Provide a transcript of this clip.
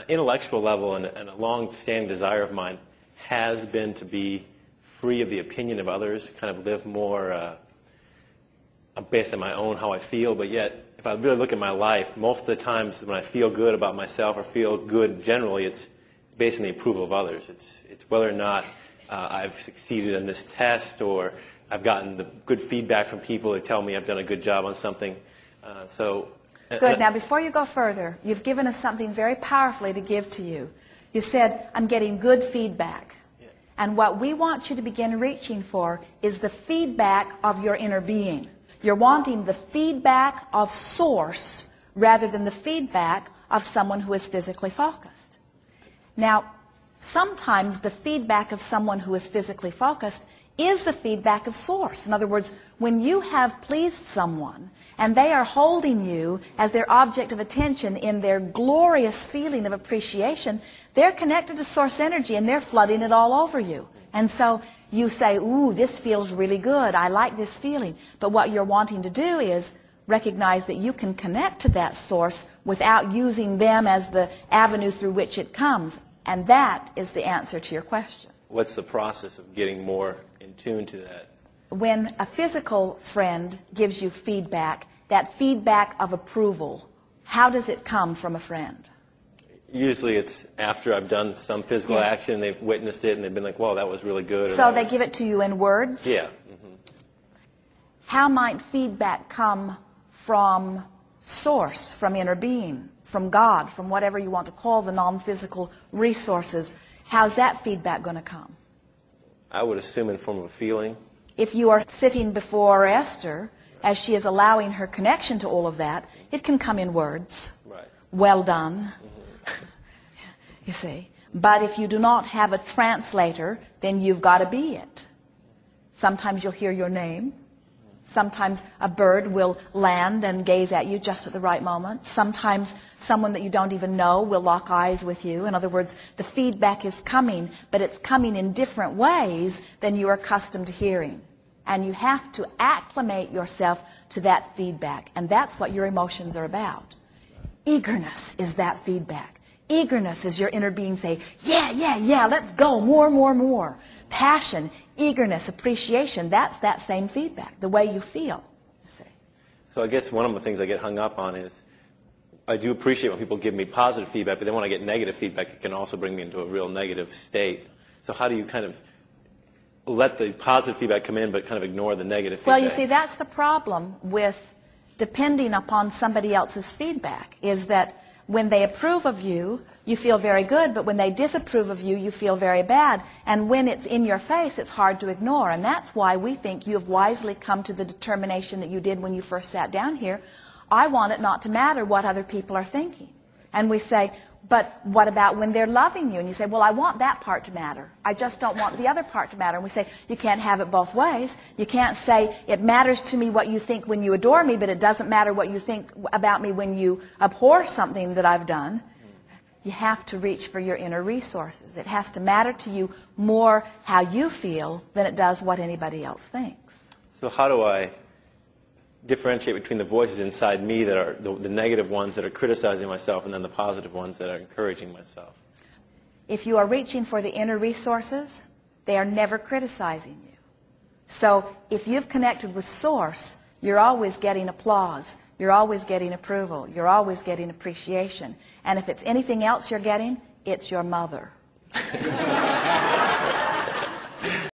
intellectual level and a long-standing desire of mine has been to be free of the opinion of others, kind of live more based on my own, how I feel, but yet, if I really look at my life, most of the times when I feel good about myself or feel good generally, it's based on the approval of others. It's whether or not I've succeeded in this test or I've gotten the good feedback from people that tell me I've done a good job on something. Good. Now, before you go further, you've given us something very powerfully to give to you. You said, I'm getting good feedback. Yeah. And what we want you to begin reaching for is the feedback of your inner being. You're wanting the feedback of source rather than the feedback of someone who is physically focused. Now, sometimes the feedback of someone who is physically focused is the feedback of source. In other words, when you have pleased someone and they are holding you as their object of attention in their glorious feeling of appreciation, they're connected to source energy and they're flooding it all over you. And so you say, ooh, this feels really good. I like this feeling. But what you're wanting to do is recognize that you can connect to that source without using them as the avenue through which it comes. And that is the answer to your question. What's the process of getting more in tune to that? When a physical friend gives you feedback, that feedback of approval, how does it come from a friend? Usually it's after I've done some physical action, they've witnessed it, and they've been like, "Wow, that was really good." So they give it to you in words? Yeah. How might feedback come from source, from inner being, from God, from whatever you want to call the non-physical resources? How's that feedback going to come? I would assume in form of a feeling. If you are sitting before Esther, as she is allowing her connection to all of that, it can come in words. Right. Well done. You see. But if you do not have a translator, then you've got to be it. Sometimes you'll hear your name. Sometimes a bird will land and gaze at you just at the right moment. Sometimes someone that you don't even know will lock eyes with you. In other words, the feedback is coming, but it's coming in different ways than you are accustomed to hearing. And you have to acclimate yourself to that feedback. And that's what your emotions are about. Eagerness is that feedback. Eagerness is your inner being saying, yeah, yeah, yeah, let's go, more, more, more. Passion, eagerness, appreciation, that's that same feedback, the way you feel, you see. So I guess one of the things I get hung up on is I do appreciate when people give me positive feedback, but then when I get negative feedback, it can also bring me into a real negative state. So how do you kind of let the positive feedback come in but kind of ignore the negative feedback? Well, you see, that's the problem with depending upon somebody else's feedback, is that when they approve of you, you feel very good, but when they disapprove of you, you feel very bad. And when it's in your face, it's hard to ignore. And that's why we think you have wisely come to the determination that you did when you first sat down here. I want it not to matter what other people are thinking. And we say, but what about when they're loving you? And you say, well, I want that part to matter. I just don't want the other part to matter. And we say, you can't have it both ways. You can't say, it matters to me what you think when you adore me, but it doesn't matter what you think about me when you abhor something that I've done. You have to reach for your inner resources. It has to matter to you more how you feel than it does what anybody else thinks. So how do I differentiate between the voices inside me that are the negative ones that are criticizing myself and then the positive ones that are encouraging myself? If you are reaching for the inner resources, they are never criticizing you. So if you've connected with Source, you're always getting applause. You're always getting approval. You're always getting appreciation. And if it's anything else you're getting, it's your mother.